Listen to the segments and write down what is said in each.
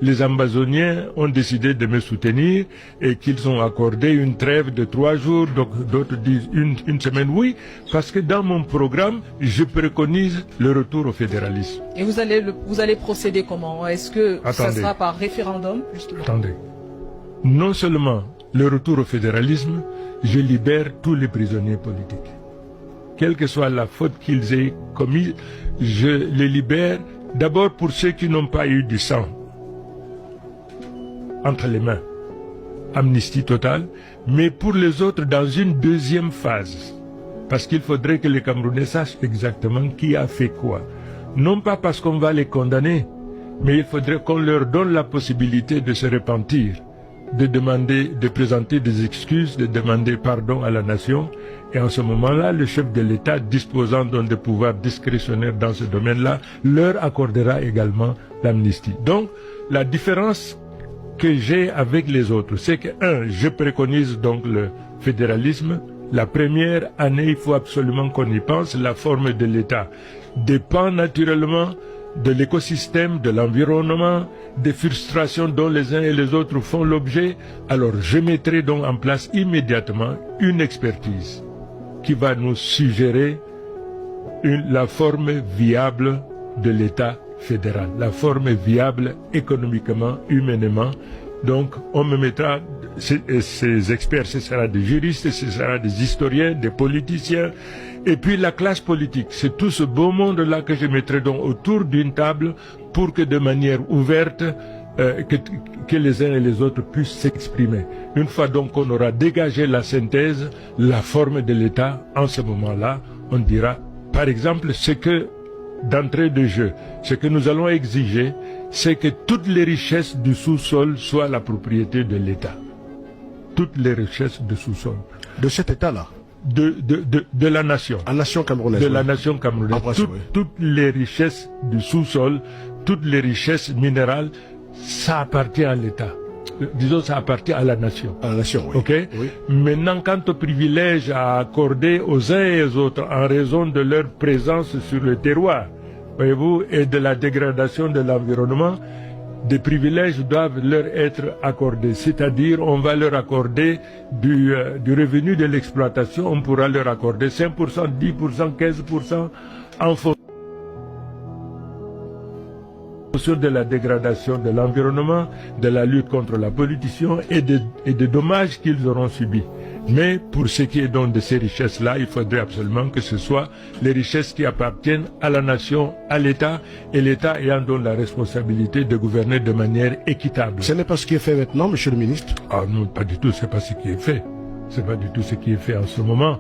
Les Amazoniens ont décidé de me soutenir et qu'ils ont accordé une trêve de 3 jours, donc d'autres disent une semaine, oui, parce que dans mon programme, je préconise le retour au fédéralisme. Et vous allez procéder comment? Est-ce que ça sera par référendum, justement? Attendez. Non seulement le retour au fédéralisme, je libère tous les prisonniers politiques. Quelle que soit la faute qu'ils aient commise, je les libère d'abord pour ceux qui n'ont pas eu du sang entre les mains, amnistie totale, mais pour les autres dans une deuxième phase. Parce qu'il faudrait que les Camerounais sachent exactement qui a fait quoi. Non pas parce qu'on va les condamner, mais il faudrait qu'on leur donne la possibilité de se repentir, de demander, de présenter des excuses, de demander pardon à la nation. Et en ce moment-là, le chef de l'État, disposant donc de pouvoirs discrétionnaires dans ce domaine-là, leur accordera également l'amnistie. Donc, la différence que j'ai avec les autres, c'est que, je préconise donc le fédéralisme. La première année, il faut absolument qu'on y pense. La forme de l'État dépend naturellement de l'écosystème, de l'environnement, des frustrations dont les uns et les autres font l'objet. Alors, je mettrai donc en place immédiatement une expertise qui va nous suggérer la forme viable de l'État fédéral, la forme viable économiquement, humainement. Donc, on me mettra, ces experts, ce sera des juristes, ce sera des historiens, des politiciens, et puis la classe politique. C'est tout ce beau monde-là que je mettrai donc autour d'une table pour que de manière ouverte, que les uns et les autres puissent s'exprimer. Une fois donc qu'on aura dégagé la synthèse, la forme de l'État, en ce moment-là, on dira, par exemple, ce que, d'entrée de jeu, ce que nous allons exiger, c'est que toutes les richesses du sous-sol soient la propriété de l'État. Toutes les richesses du sous-sol. De cet État-là? De la nation. La nation camerounaise. De la nation camerounaise. Toutes les richesses du sous-sol, toutes les richesses minérales, ça appartient à l'État. Disons, ça appartient à la nation. À la nation, oui. Ok. Oui. Maintenant, quant au privilège à accorder aux uns et aux autres en raison de leur présence sur le terroir, voyez-vous, et de la dégradation de l'environnement, des privilèges doivent leur être accordés. C'est-à-dire, on va leur accorder du revenu de l'exploitation, on pourra leur accorder 5%, 10%, 15% en fonction de la dégradation de l'environnement, de la lutte contre la pollution et des dommages qu'ils auront subis. Mais pour ce qui est donc de ces richesses-là, il faudrait absolument que ce soit les richesses qui appartiennent à la nation, à l'État, et l'État ayant donc la responsabilité de gouverner de manière équitable. Ce n'est pas ce qui est fait maintenant, monsieur le ministre? Ah non, pas du tout, c'est pas ce qui est fait. C'est pas du tout ce qui est fait en ce moment.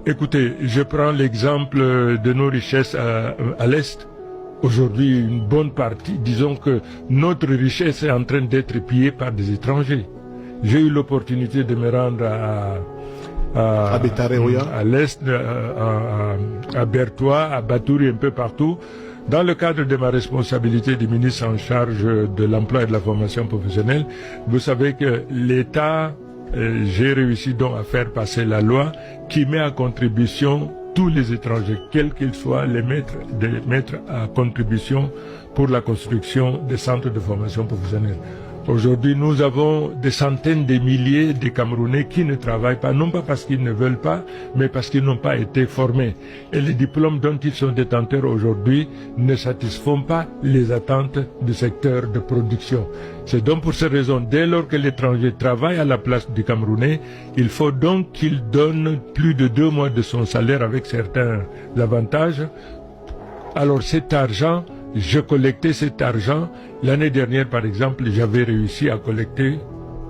Écoutez, je prends l'exemple de nos richesses à l'Est. Aujourd'hui, une bonne partie, disons que notre richesse est en train d'être pillée par des étrangers. J'ai eu l'opportunité de me rendre à l'Est, à Bertois, à Batouri, un peu partout, dans le cadre de ma responsabilité de ministre en charge de l'emploi et de la formation professionnelle. Vous savez que l'État, j'ai réussi donc à faire passer la loi qui met à contribution tous les étrangers, quels qu'ils soient, les mettre à contribution pour la construction des centres de formation professionnelle. Aujourd'hui, nous avons des centaines de milliers de Camerounais qui ne travaillent pas, non pas parce qu'ils ne veulent pas, mais parce qu'ils n'ont pas été formés. Et les diplômes dont ils sont détenteurs aujourd'hui ne satisfont pas les attentes du secteur de production. C'est donc pour cette raison, dès lors que l'étranger travaille à la place du Camerounais, il faut donc qu'il donne plus de 2 mois de son salaire avec certains avantages. Alors cet argent, je collectais cet argent. L'année dernière, par exemple, j'avais réussi à collecter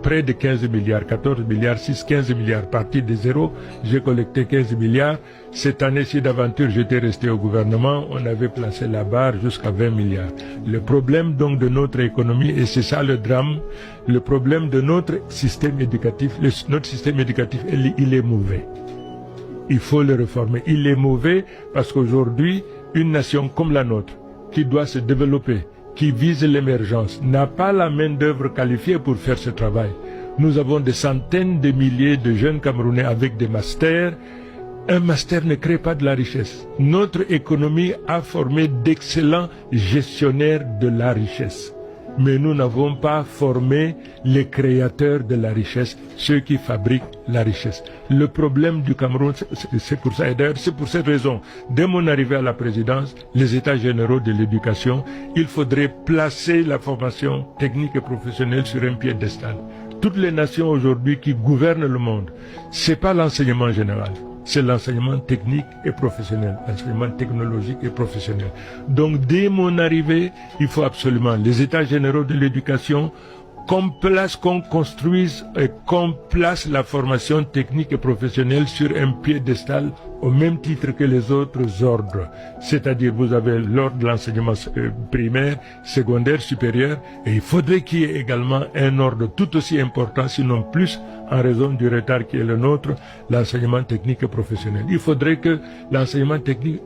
près de 15 milliards, 14 milliards, 15 milliards. Parti de zéro, j'ai collecté 15 milliards. Cette année-ci d'aventure, j'étais resté au gouvernement. On avait placé la barre jusqu'à 20 milliards. Le problème donc de notre économie, et c'est ça le drame, le problème de notre système éducatif, notre système éducatif, il est mauvais. Il faut le réformer. Il est mauvais parce qu'aujourd'hui, une nation comme la nôtre, qui doit se développer, qui vise l'émergence, n'a pas la main-d'œuvre qualifiée pour faire ce travail. Nous avons des centaines de milliers de jeunes Camerounais avec des masters. Un master ne crée pas de la richesse. Notre économie a formé d'excellents gestionnaires de la richesse. mais nous n'avons pas formé les créateurs de la richesse, ceux qui fabriquent la richesse. Le problème du Cameroun, c'est pour ça, et d'ailleurs c'est pour cette raison, dès mon arrivée à la présidence, les États généraux de l'éducation, il faudrait placer la formation technique et professionnelle sur un piédestal. Toutes les nations aujourd'hui qui gouvernent le monde, c'est pas l'enseignement général, c'est l'enseignement technique et professionnel, l'enseignement technologique et professionnel. Donc dès mon arrivée, il faut absolument les États généraux de l'éducation qu'on construise et qu'on place la formation technique et professionnelle sur un piédestal au même titre que les autres ordres. C'est-à-dire, vous avez l'ordre de l'enseignement primaire, secondaire, supérieur, et il faudrait qu'il y ait également un ordre tout aussi important, sinon plus, en raison du retard qui est le nôtre, l'enseignement technique et professionnel. Il faudrait que l'enseignement technique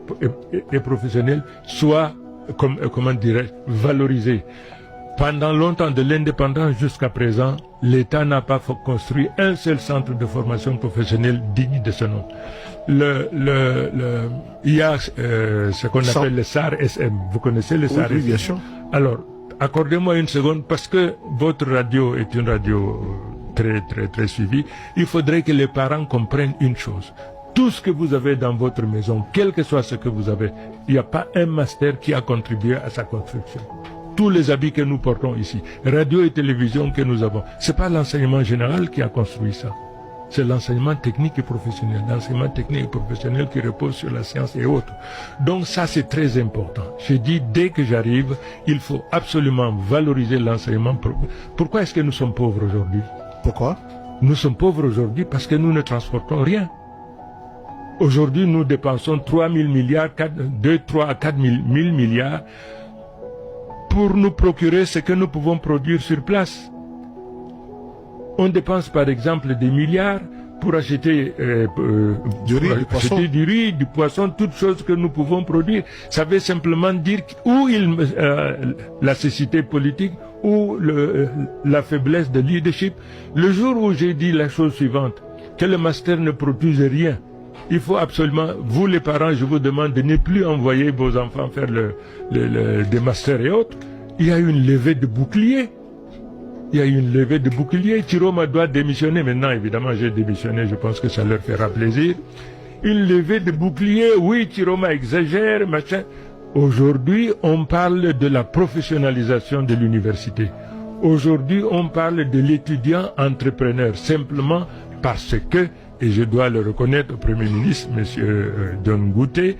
et professionnel soit, comment dirais-je, valorisé. Pendant longtemps, de l'indépendance jusqu'à présent, l'État n'a pas construit un seul centre de formation professionnelle digne de ce nom. Il y a ce qu'on appelle le SAR-SM. Vous connaissez le SAR-SM? Oui, bien sûr. Alors, accordez-moi une seconde, parce que votre radio est une radio très suivie. Il faudrait que les parents comprennent une chose. Tout ce que vous avez dans votre maison, quel que soit ce que vous avez, il n'y a pas un master qui a contribué à sa construction. Tous les habits que nous portons ici, radio et télévision que nous avons, c'est pas l'enseignement général qui a construit ça. C'est l'enseignement technique et professionnel. L'enseignement technique et professionnel qui repose sur la science et autres. Donc ça, c'est très important. Je dis, dès que j'arrive, il faut absolument valoriser l'enseignement. Pourquoi est-ce que nous sommes pauvres aujourd'hui? Pourquoi? Nous sommes pauvres aujourd'hui parce que nous ne transportons rien. Aujourd'hui, nous dépensons 3 000 milliards, 3 à 4 000 milliards pour nous procurer ce que nous pouvons produire sur place. On dépense par exemple des milliards pour acheter du riz, du poisson, toutes choses que nous pouvons produire. Ça veut simplement dire où la cécité politique ou la faiblesse de leadership. Le jour où j'ai dit la chose suivante, que le master ne produise rien, il faut absolument, vous les parents, je vous demande de ne plus envoyer vos enfants faire des masters et autres. Il y a une levée de boucliers. Chiroma doit démissionner. Maintenant, évidemment, j'ai démissionné. Je pense que ça leur fera plaisir. Une levée de boucliers. Oui, Chiroma exagère, machin. Aujourd'hui, on parle de la professionnalisation de l'université. Aujourd'hui, on parle de l'étudiant entrepreneur. Simplement parce que, et je dois le reconnaître au Premier ministre, M. John Gouté,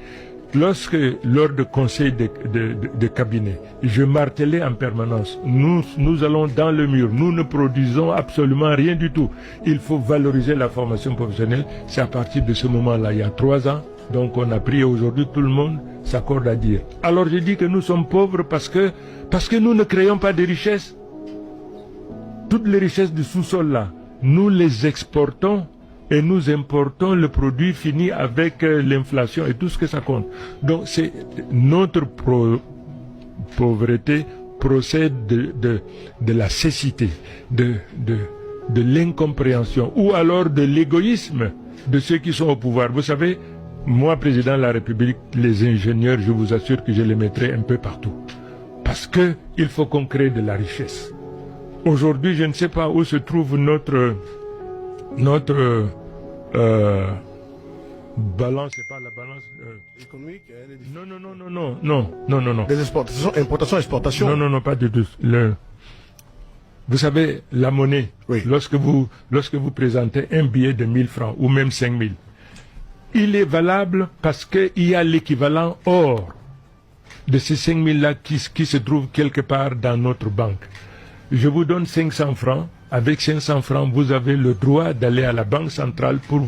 lors de conseil de cabinet, je martelais en permanence, nous allons dans le mur, nous ne produisons absolument rien du tout. Il faut valoriser la formation professionnelle. C'est à partir de ce moment-là, il y a 3 ans, donc on a pris et aujourd'hui tout le monde s'accorde à dire. Alors je dis que nous sommes pauvres parce que nous ne créons pas de richesses. Toutes les richesses du sous-sol là, nous les exportons et nous importons le produit fini avec l'inflation et tout ce que ça compte. Donc c'est notre pauvreté procède de la cécité, de l'incompréhension ou alors de l'égoïsme de ceux qui sont au pouvoir. Vous savez, moi, président de la République, les ingénieurs, je vous assure que je les mettrai un peu partout. Parce que il faut qu'on crée de la richesse. Aujourd'hui, je ne sais pas où se trouve notre balance, c'est pas la balance économique. Non. Les exportations, importations, exportations. Non, pas du tout. Vous savez, la monnaie, oui. Lorsque vous présentez un billet de 1000 francs ou même 5000, il est valable parce qu'il y a l'équivalent or de ces 5000-là qui se trouve quelque part dans notre banque. Je vous donne 500 francs. Avec 500 francs, vous avez le droit d'aller à la banque centrale pour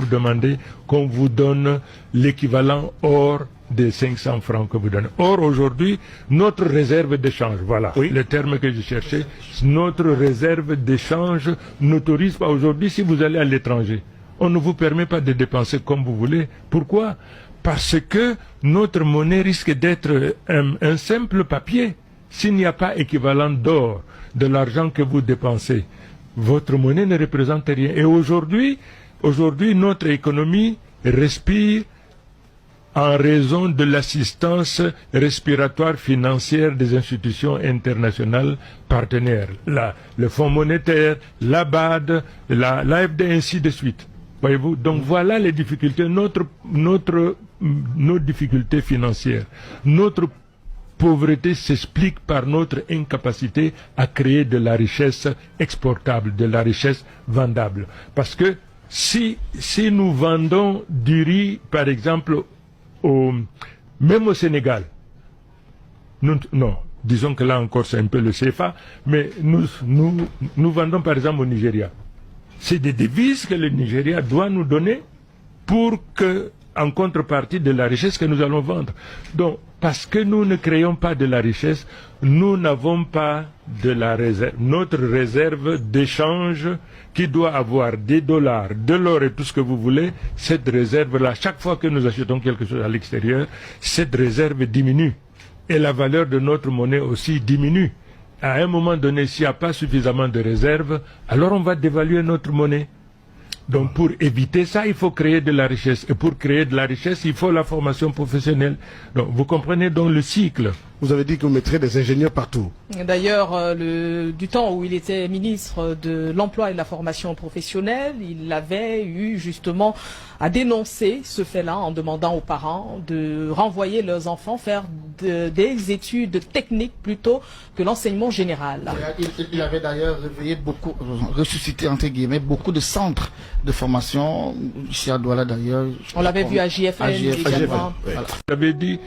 demander qu'on vous donne l'équivalent or des 500 francs que vous donnez. Or, aujourd'hui, notre réserve d'échange, voilà, oui. Le terme que je cherchais, notre réserve d'échange n'autorise pas aujourd'hui, si vous allez à l'étranger, on ne vous permet pas de dépenser comme vous voulez. Pourquoi? Parce que notre monnaie risque d'être un simple papier. S'il n'y a pas équivalent d'or, de l'argent que vous dépensez, votre monnaie ne représente rien. Et aujourd'hui, notre économie respire en raison de l'assistance respiratoire financière des institutions internationales partenaires, le Fonds monétaire, la BAD, l'AFD, ainsi de suite. Voyez-vous? Donc voilà les difficultés, nos difficultés financières, notre pauvreté s'explique par notre incapacité à créer de la richesse exportable, de la richesse vendable. Parce que si nous vendons du riz, par exemple, même au Sénégal, non, disons que là encore c'est un peu le CFA, mais nous vendons par exemple au Nigeria. C'est des devises que le Nigeria doit nous donner pour que, en contrepartie de la richesse que nous allons vendre. Donc, parce que nous ne créons pas de la richesse, nous n'avons pas de la réserve. Notre réserve d'échange, qui doit avoir des dollars, de l'or et tout ce que vous voulez, cette réserve-là, chaque fois que nous achetons quelque chose à l'extérieur, cette réserve diminue. Et la valeur de notre monnaie aussi diminue. À un moment donné, s'il n'y a pas suffisamment de réserves, alors on va dévaluer notre monnaie. Donc pour éviter ça, il faut créer de la richesse. Et pour créer de la richesse, il faut la formation professionnelle. Donc vous comprenez donc le cycle. Vous avez dit que vous mettrez des ingénieurs partout. D'ailleurs, du temps où il était ministre de l'Emploi et de la formation professionnelle, il avait eu justement à dénoncer ce fait-là en demandant aux parents de renvoyer leurs enfants faire des études techniques plutôt que l'enseignement général. Il avait d'ailleurs ressuscité entre guillemets beaucoup de centres de formation ici à Douala d'ailleurs. On l'avait vu à JFN également. Voilà. J'avais dit